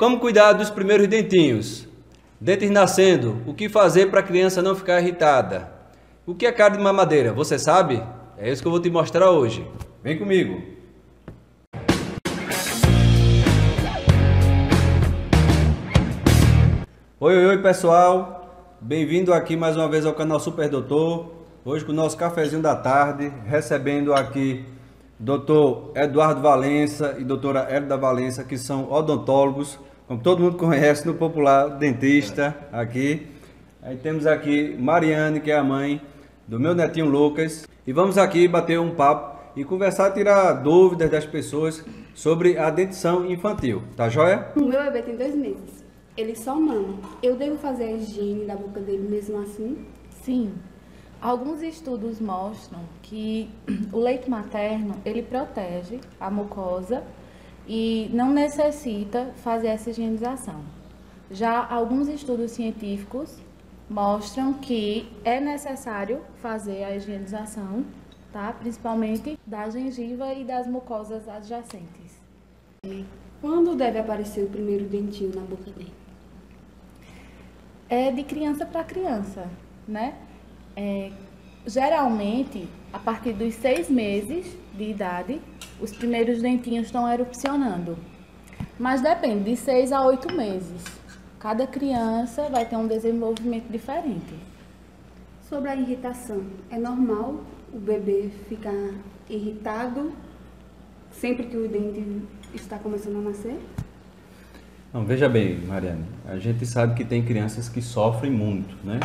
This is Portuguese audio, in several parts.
Como cuidar dos primeiros dentinhos? Dentes nascendo, o que fazer para a criança não ficar irritada? O que é cárie de mamadeira? Você sabe? É isso que eu vou te mostrar hoje. Vem comigo. Oi pessoal, bem-vindo aqui mais uma vez ao canal Super Doutor. Hoje com o nosso cafezinho da tarde, recebendo aqui Dr. Eduardo Valença e doutora Hélida Valença, que são odontólogos, como todo mundo conhece no popular, dentista aqui. Aí temos aqui Mariane, que é a mãe do meu netinho Lucas, e vamos aqui bater um papo e conversar, tirar dúvidas das pessoas sobre a dentição infantil, tá joia? O meu bebê tem 2 meses, ele só mama. Eu devo fazer a higiene da boca dele mesmo assim? Sim. Alguns estudos mostram que o leite materno, ele protege a mucosa e não necessita fazer essa higienização. Já alguns estudos científicos mostram que é necessário fazer a higienização, tá? Principalmente da gengiva e das mucosas adjacentes. Quando deve aparecer o primeiro dentinho na boca dele? É de criança para criança, né? Geralmente, a partir dos 6 meses de idade, os primeiros dentinhos estão erupcionando. Mas depende, de 6 a 8 meses. Cada criança vai ter um desenvolvimento diferente. Sobre a irritação, é normal o bebê ficar irritado sempre que o dente está começando a nascer? Não, veja bem, Mariane, a gente sabe que tem crianças que sofrem muito, né?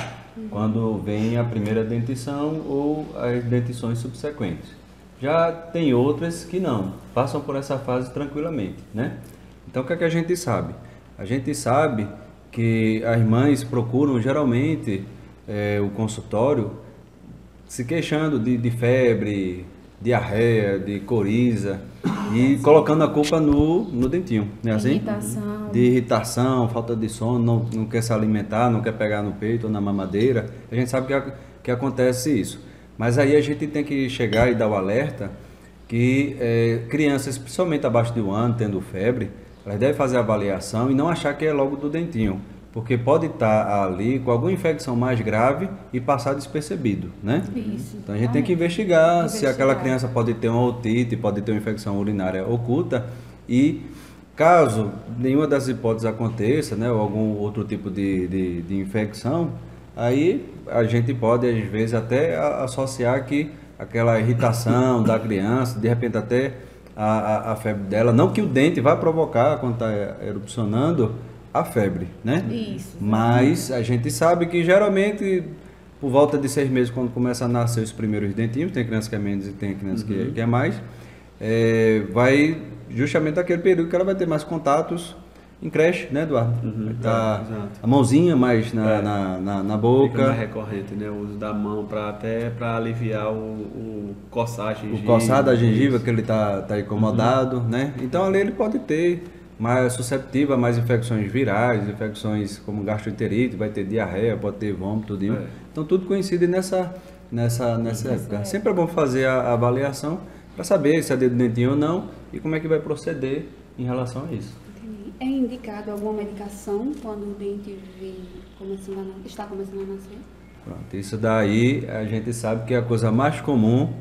Quando vem a primeira dentição ou as dentições subsequentes. Já tem outras que não, passam por essa fase tranquilamente, né? Então o que é que a gente sabe? A gente sabe que as mães procuram geralmente o consultório se queixando de febre, diarreia, de coriza e colocando a culpa no dentinho, né? Assim? Irritação. De irritação, falta de sono, não quer se alimentar, não quer pegar no peito ou na mamadeira. A gente sabe que acontece isso. Mas aí a gente tem que chegar e dar o alerta que crianças, principalmente abaixo de 1 ano, tendo febre, elas devem fazer a avaliação e não achar que é logo do dentinho, porque pode estar ali com alguma infecção mais grave e passar despercebido, né? Isso. Então a gente tem que investigar se aquela criança pode ter uma otite, pode ter uma infecção urinária oculta e caso nenhuma das hipóteses aconteça, né, ou algum outro tipo de infecção, aí a gente pode às vezes até associar que aquela irritação da criança, de repente até a febre dela, não que o dente vai provocar quando está erupcionando a febre, né? Isso. Mas a gente sabe que geralmente por volta de 6 meses, quando começa a nascer os primeiros dentinhos, tem criança que é menos e tem criança que é mais, vai justamente aquele período que ela vai ter mais contatos em creche, né, Eduardo? Vai tá a mãozinha mais na boca. Fica mais recorrente, né? O uso da mão até para aliviar o coçar a gengiva. O coçar da gengiva, que ele tá incomodado, né? Então ali ele pode ter mais susceptível a mais infecções virais, infecções como gastroenterite, vai ter diarreia, pode ter vômito, tudinho. Então tudo coincide nessa época. Sempre é bom fazer a avaliação para saber se é dedo do dentinho ou não e como é que vai proceder em relação a isso. Entendi. É indicado alguma medicação quando o dente está começando a nascer? Pronto, isso daí a gente sabe que é a coisa mais comum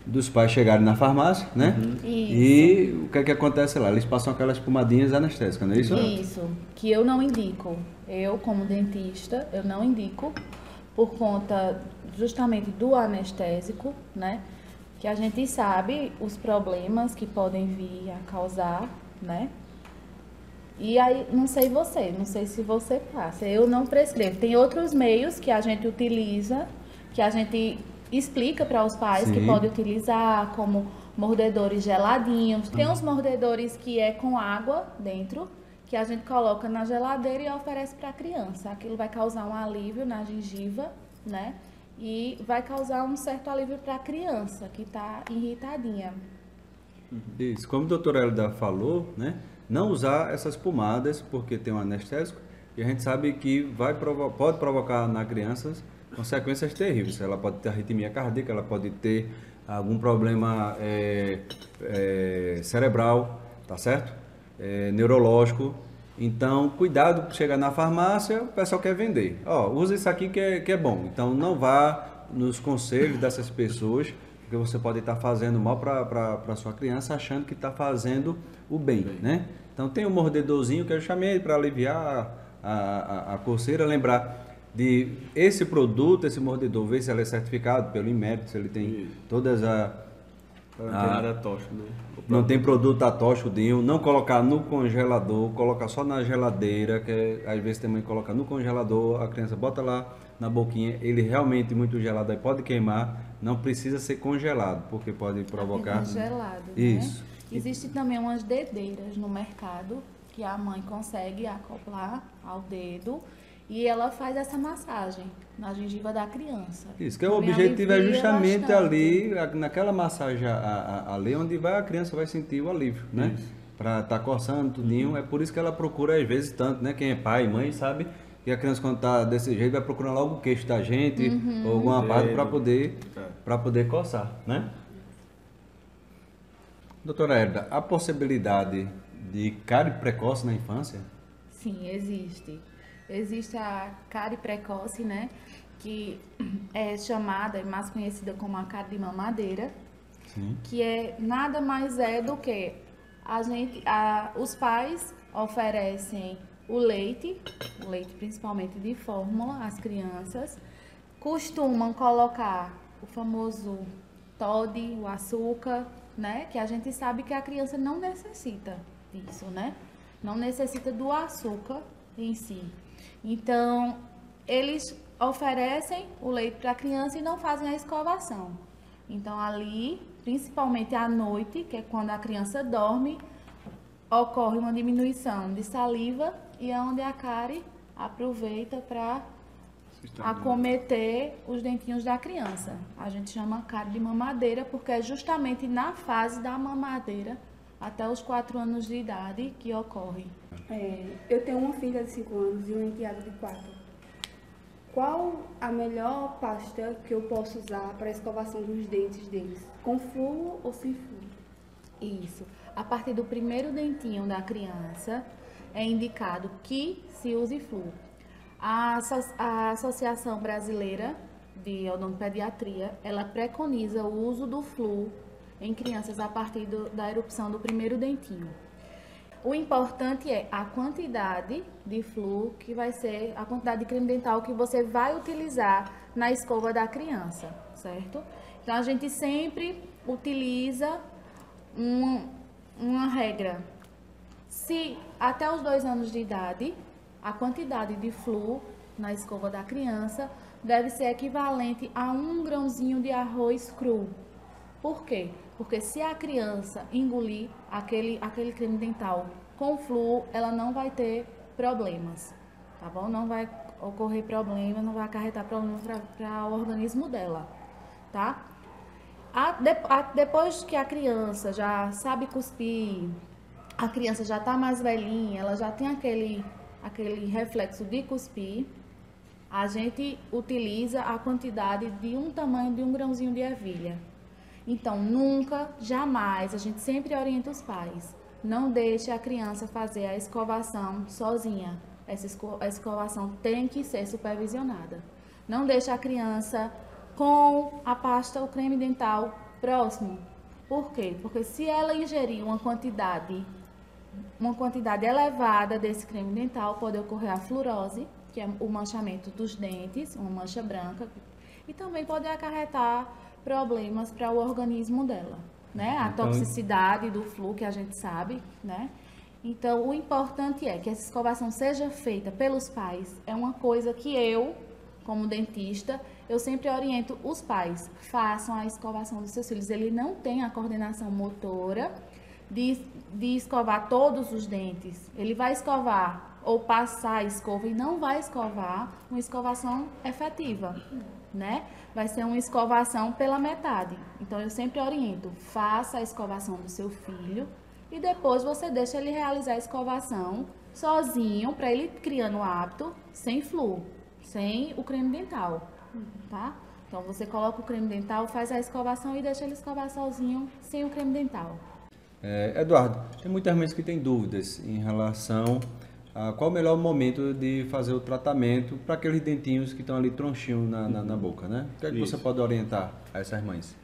dos pais chegarem na farmácia, né? E o que é que acontece lá? Eles passam aquelas pomadinhas anestésicas, não é isso? Isso, que eu não indico. Eu, como dentista, eu não indico por conta justamente do anestésico, né? Que a gente sabe os problemas que podem vir a causar, né? E aí, não sei se você passa, eu não prescrevo. Tem outros meios que a gente utiliza, que a gente explica para os pais que pode utilizar, como mordedores geladinhos. Tem uns mordedores que é com água dentro, que a gente coloca na geladeira e oferece para a criança. Aquilo vai causar um alívio na gengiva, né? E vai causar um certo alívio para a criança que está irritadinha. Isso, como a doutora Hélida falou, né? Não usar essas pomadas porque tem um anestésico e a gente sabe que pode provocar na criança consequências terríveis. Ela pode ter arritmia cardíaca, ela pode ter algum problema cerebral, tá certo? Neurológico Então, cuidado para chegar na farmácia, o pessoal quer vender. Ó, usa isso aqui que é bom. Então, não vá nos conselhos dessas pessoas, porque você pode estar fazendo mal para a sua criança, achando que está fazendo o bem, né? Então, tem um mordedorzinho que eu chamei para aliviar a coceira, lembrar de esse produto, esse mordedor, ver se ele é certificado pelo Inmetro, se ele tem todas Não tem nada tóxico, né? não tem produto atóxico nenhum, não colocar no congelador, colocar só na geladeira, que às vezes também coloca no congelador, a criança bota lá na boquinha, ele realmente muito gelado aí pode queimar, não precisa ser congelado, porque pode provocar... Gelado, Isso. né? Existem também umas dedeiras no mercado que a mãe consegue acoplar ao dedo e ela faz essa massagem na gengiva da criança. Isso, que o Também objetivo é alivia justamente bastante. ali, naquela massagem ali, onde a criança vai sentir o alívio, né? Para estar coçando tudinho, é por isso que ela procura às vezes tanto, né? Quem é pai e mãe sabe que a criança quando está desse jeito vai procurar logo o queixo da gente, ou alguma parte para poder coçar, né? Doutora Herda, a possibilidade de cárie precoce na infância? Sim, existe. Existe a cárie precoce, né? Que é chamada e mais conhecida como a cárie de mamadeira, Sim. que é nada mais é do que os pais oferecem o leite principalmente de fórmula às crianças, costumam colocar o famoso Toddy, o açúcar, né? Que a gente sabe que a criança não necessita disso, né? Não necessita do açúcar em si. Então, eles oferecem o leite para a criança e não fazem a escovação. Então, ali, principalmente à noite, que é quando a criança dorme, ocorre uma diminuição de saliva e é onde a cárie aproveita para acometer os dentinhos da criança. A gente chama cárie de mamadeira porque é justamente na fase da mamadeira até os 4 anos de idade que ocorre. Eu tenho uma filha de 5 anos e um enteado de 4. Qual a melhor pasta que eu posso usar para a escovação dos dentes deles? Com flúor ou sem flúor? Isso. A partir do primeiro dentinho da criança é indicado que se use flúor. A Associação Brasileira de Odontopediatria, ela preconiza o uso do flúor em crianças a partir da erupção do primeiro dentinho. O importante é a quantidade de flúor que vai ser, a quantidade de creme dental que você vai utilizar na escova da criança, certo? Então, a gente sempre utiliza uma regra. Se até os 2 anos de idade, a quantidade de flúor na escova da criança deve ser equivalente a 1 grãozinho de arroz cru. Por quê? Porque se a criança engolir aquele creme dental com flúor, ela não vai ter problemas, tá bom? Não vai ocorrer problema, não vai acarretar problemas para o organismo dela, tá? Depois que a criança já sabe cuspir, a criança já está mais velhinha, ela já tem aquele reflexo de cuspir, a gente utiliza a quantidade de um tamanho de 1 grãozinho de ervilha. Então, nunca, jamais, a gente sempre orienta os pais, não deixe a criança fazer a escovação sozinha. Essa escovação tem que ser supervisionada. Não deixe a criança com a pasta, o creme dental próximo. Por quê? Porque se ela ingerir uma quantidade elevada desse creme dental, pode ocorrer a fluorose, que é o manchamento dos dentes, uma mancha branca, e também pode acarretar problemas para o organismo dela, né? A toxicidade do flúor, que a gente sabe, né? Então, o importante é que essa escovação seja feita pelos pais. É uma coisa que eu, como dentista, eu sempre oriento os pais. Façam a escovação dos seus filhos. Ele não tem a coordenação motora de escovar todos os dentes. Ele vai escovar ou passar a escova e não vai escovar uma escovação efetiva, né? Vai ser uma escovação pela metade. Então, eu sempre oriento, faça a escovação do seu filho e depois você deixa ele realizar a escovação sozinho, para ele criando o hábito, sem flúor, sem o creme dental, tá? Então, você coloca o creme dental, faz a escovação e deixa ele escovar sozinho, sem o creme dental. Eduardo, tem muitas mães que têm dúvidas em relação qual o melhor momento de fazer o tratamento para aqueles dentinhos que estão ali tronchinhos na boca, né? O que é que você Isso. pode orientar a essas mães?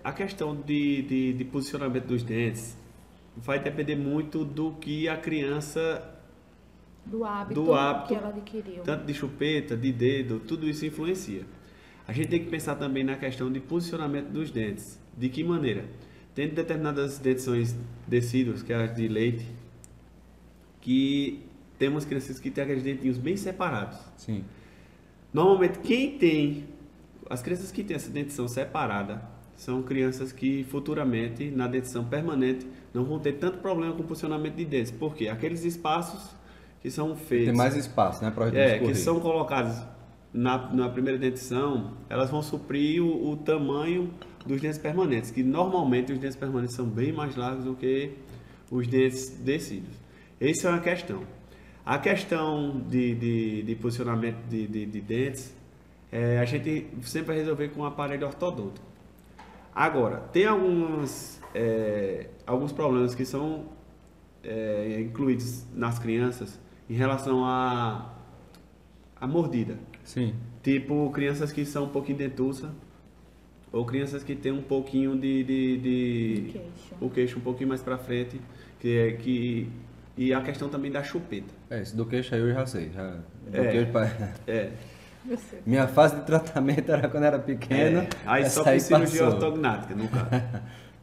A questão de posicionamento dos dentes vai depender muito do que a criança, Do hábito, que ela adquiriu. tanto de chupeta, de dedo, tudo isso influencia. A gente tem que pensar também na questão de posicionamento dos dentes. De que maneira? Tem determinadas dentições decíduas, que é as de leite, que temos crianças que têm aqueles dentinhos bem separados. Sim. Normalmente, as crianças que têm essa dentição separada, são crianças que futuramente, na dentição permanente, não vão ter tanto problema com o posicionamento de dentes. Por quê? Aqueles espaços que são feitos... Tem mais espaço, né, para que são colocados na primeira dentição, elas vão suprir o tamanho dos dentes permanentes, que normalmente os dentes permanentes são bem mais largos do que os dentes decíduos. Essa é uma questão. A questão de posicionamento de dentes, a gente sempre vai resolver com um aparelho ortodôntico. Agora, tem alguns problemas que são incluídos nas crianças em relação à mordida. Sim. Tipo, crianças que são um pouquinho dentuça, ou crianças que têm um pouquinho Queixo. o queixo um pouquinho mais para frente, e a questão também da chupeta. Esse do queixo aí eu já sei. É. Minha fase de tratamento era quando era pequeno. Aí só essa por cirurgia passou. ortognática, no caso.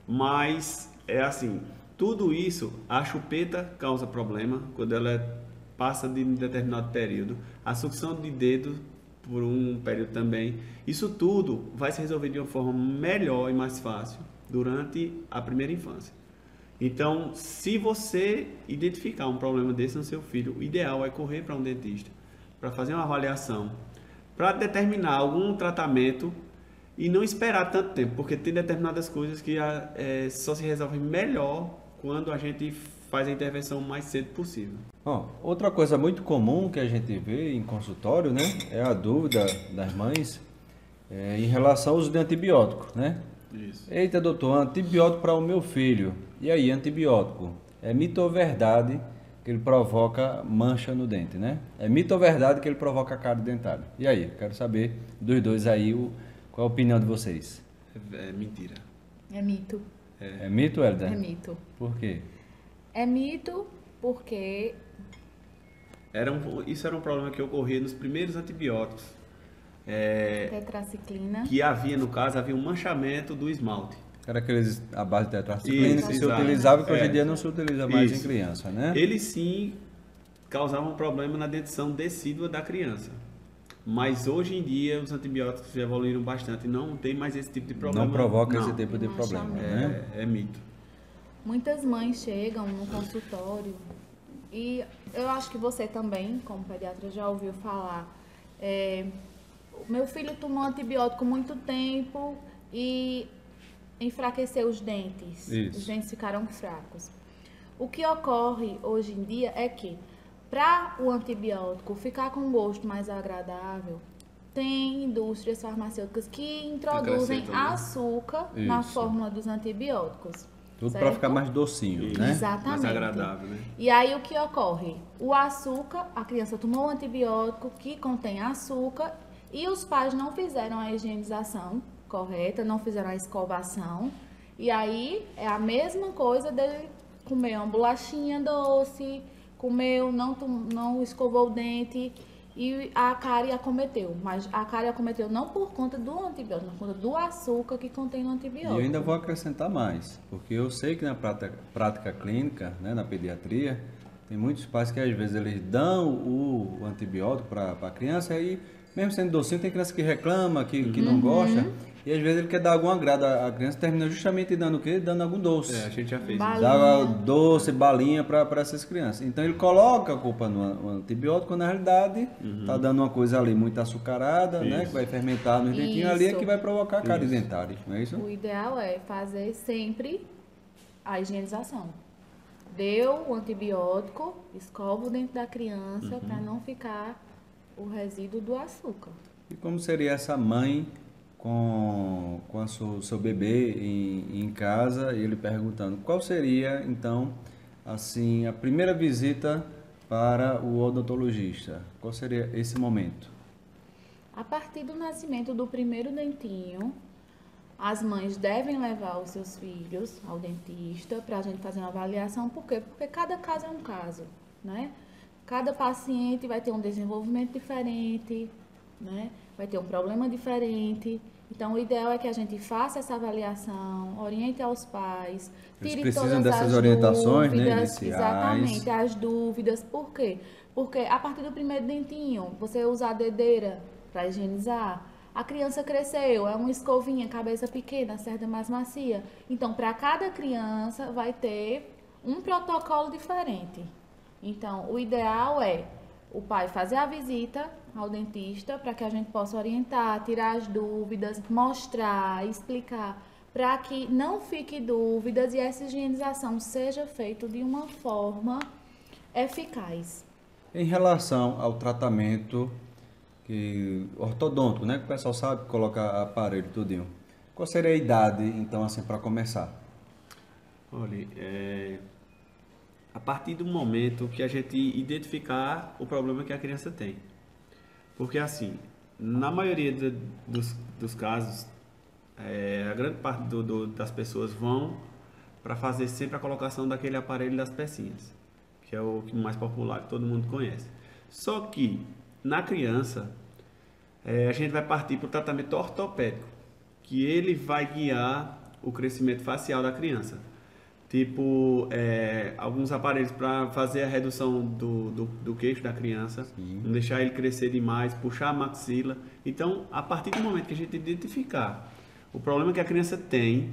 Mas, é assim, tudo isso, a chupeta causa problema quando ela passa de um determinado período. A sucção de dedo por um período também. Isso tudo vai se resolver de uma forma melhor e mais fácil durante a primeira infância. Então, se você identificar um problema desse no seu filho, o ideal é correr para um dentista para fazer uma avaliação, para determinar algum tratamento e não esperar tanto tempo, porque tem determinadas coisas que só se resolvem melhor quando a gente faz a intervenção o mais cedo possível. Ó, outra coisa muito comum que a gente vê em consultório, né, é a dúvida das mães em relação ao uso de antibiótico, né? Isso. Eita, doutor, antibiótico para o meu filho. E aí, antibiótico? É mito ou verdade que ele provoca mancha no dente, né? É mito ou verdade que ele provoca cárie dentária? E aí, quero saber dos dois aí qual a opinião de vocês. É mentira. É mito. É mito, Hélida? É mito. Por quê? É mito porque Isso era um problema que ocorria nos primeiros antibióticos. tetraciclina. Que havia um manchamento do esmalte. Era aqueles a base de tetraciclina Isso, que se exato. utilizava e que hoje em dia não se utiliza mais Isso. em criança, né? Eles sim causavam problema na dentição decídua da criança. Mas hoje em dia os antibióticos já evoluíram bastante e não tem mais esse tipo de problema. Não provoca Não. esse tipo de problema, né? É mito. Muitas mães chegam no consultório e eu acho que você também, como pediatra, já ouviu falar. Meu filho tomou antibiótico muito tempo e enfraqueceu os dentes. Isso. Os dentes ficaram fracos. O que ocorre hoje em dia é que, para o antibiótico ficar com um gosto mais agradável, tem indústrias farmacêuticas que introduzem Acrescentam, né? açúcar na Isso. fórmula dos antibióticos. Tudo para certo? ficar mais docinho, Isso. né? Exatamente. Mais agradável, né? E aí o que ocorre? O açúcar, a criança tomou um antibiótico que contém açúcar e os pais não fizeram a higienização correta, não fizeram a escovação. E aí é a mesma coisa dele comer uma bolachinha doce, não escovou o dente e a cárie acometeu. Mas a cárie acometeu não por conta do antibiótico, mas por conta do açúcar que contém no E antibiótico. eu ainda vou acrescentar mais, porque eu sei que na prática clínica, né, na pediatria, tem muitos pais que às vezes eles dão o antibiótico para a criança e mesmo sendo docinho, tem criança que reclama, que não gosta, e às vezes ele quer dar algum agrado à criança, termina justamente dando o quê? Dando algum doce. A gente já fez isso. Balinha. Dá doce, balinha para essas crianças. Então ele coloca a culpa no antibiótico, quando na realidade está dando uma coisa ali muito açucarada, né, que vai fermentar nos dentinhos ali, é Isso. que vai provocar cárie dentária, não é isso? O ideal é fazer sempre a higienização. Deu o antibiótico, escova o dente da criança para não ficar o resíduo do açúcar. E como seria essa mãe com seu bebê em casa e ele perguntando qual seria, então, assim, a primeira visita para o odontologista? Qual seria esse momento? A partir do nascimento do primeiro dentinho, as mães devem levar os seus filhos ao dentista para a gente fazer uma avaliação. Por quê? Porque cada caso é um caso, né? Cada paciente vai ter um desenvolvimento diferente, né? Vai ter um problema diferente. Então, o ideal é que a gente faça essa avaliação, oriente aos pais, Eles tire precisam todas dessas as orientações, né, dúvidas, iniciais. exatamente, as dúvidas. Por quê? Porque a partir do primeiro dentinho, você usar a dedeira para higienizar, a criança cresceu, é uma escovinha, cabeça pequena, cerda mais macia. Então, para cada criança vai ter um protocolo diferente. Então, o ideal é o pai fazer a visita ao dentista para que a gente possa orientar, tirar as dúvidas, mostrar, explicar, para que não fique dúvidas e essa higienização seja feita de uma forma eficaz. Em relação ao tratamento ortodôntico, né? Que o pessoal sabe colocar aparelho tudinho. Qual seria a idade, então, assim, para começar? Olha, a partir do momento que a gente identificar o problema que a criança tem. Porque, assim, na maioria dos casos, a grande parte das pessoas vão para fazer sempre a colocação daquele aparelho das pecinhas, que é o mais popular, que todo mundo conhece. Só que, na criança, a gente vai partir para o tratamento ortopédico, que ele vai guiar o crescimento facial da criança. Tipo, alguns aparelhos para fazer a redução do queixo da criança, não deixar ele crescer demais, puxar a maxila. Então, a partir do momento que a gente identificar o problema que a criança tem,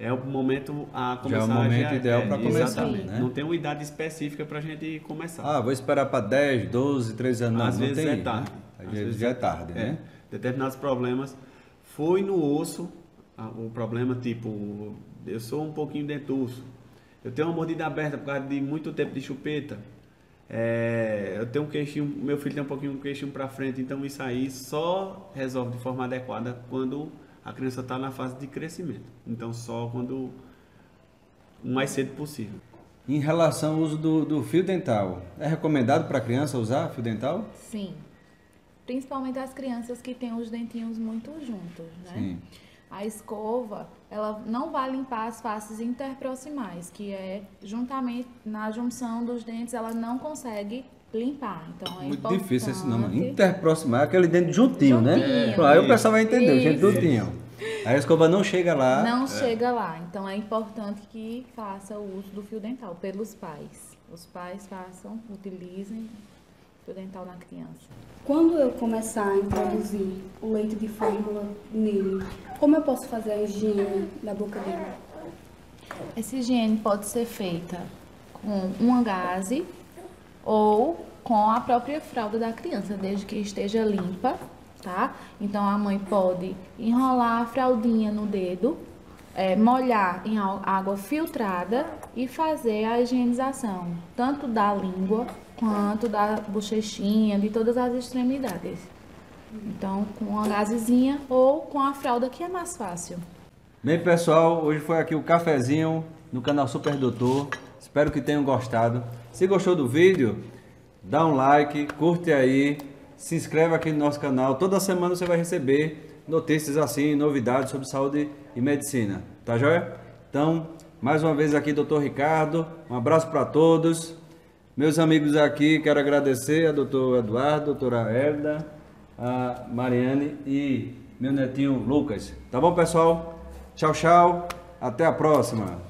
é o momento a começar. Já é o momento ideal para começar. Exatamente. Né? Não tem uma idade específica para a gente começar. Ah, vou esperar para 10, 12, 13 anos. Às não vezes tem, é tarde. Às vezes já é tarde, né? Determinados problemas. Foi no osso, o problema tipo, eu sou um pouquinho dentuço, eu tenho uma mordida aberta por causa de muito tempo de chupeta, eu tenho um queixinho, meu filho tem um queixinho para frente, então isso aí só resolve de forma adequada quando a criança está na fase de crescimento. Então só quando o mais cedo possível. Em relação ao uso do fio dental, é recomendado para a criança usar fio dental? Sim. Principalmente as crianças que têm os dentinhos muito juntos, né? Sim. A escova, ela não vai limpar as faces interproximais, que é juntamente na junção dos dentes, ela não consegue limpar. Então é Muito importante. difícil esse nome. Interproximar, aquele dente juntinho, né? Juntinho. Aí o pessoal vai entender, o gente Isso. juntinho. Aí a escova não chega lá. Não chega lá. Então é importante que faça o uso do fio dental pelos pais. Os pais utilizem o fio dental na criança. Quando eu começar a introduzir o leite de fórmula nele, como eu posso fazer a higiene da boca dele? Essa higiene pode ser feita com uma gaze ou com a própria fralda da criança, desde que esteja limpa, tá? Então a mãe pode enrolar a fraldinha no dedo, molhar em água filtrada e fazer a higienização, tanto da língua quanto da bochechinha, de todas as extremidades. Então, com uma gazezinha ou com a fralda, que é mais fácil. Bem, pessoal, hoje foi aqui o cafezinho no canal Super Doutor. Espero que tenham gostado. Se gostou do vídeo, dá um like, curte aí, se inscreve aqui no nosso canal. Toda semana você vai receber notícias assim, novidades sobre saúde e medicina. Tá joia? Então, mais uma vez aqui, Dr. Ricardo. Um abraço para todos. Meus amigos aqui, quero agradecer a doutor Eduardo, a doutora Herda, a Mariane e meu netinho Lucas. Tá bom, pessoal? Tchau, tchau. Até a próxima.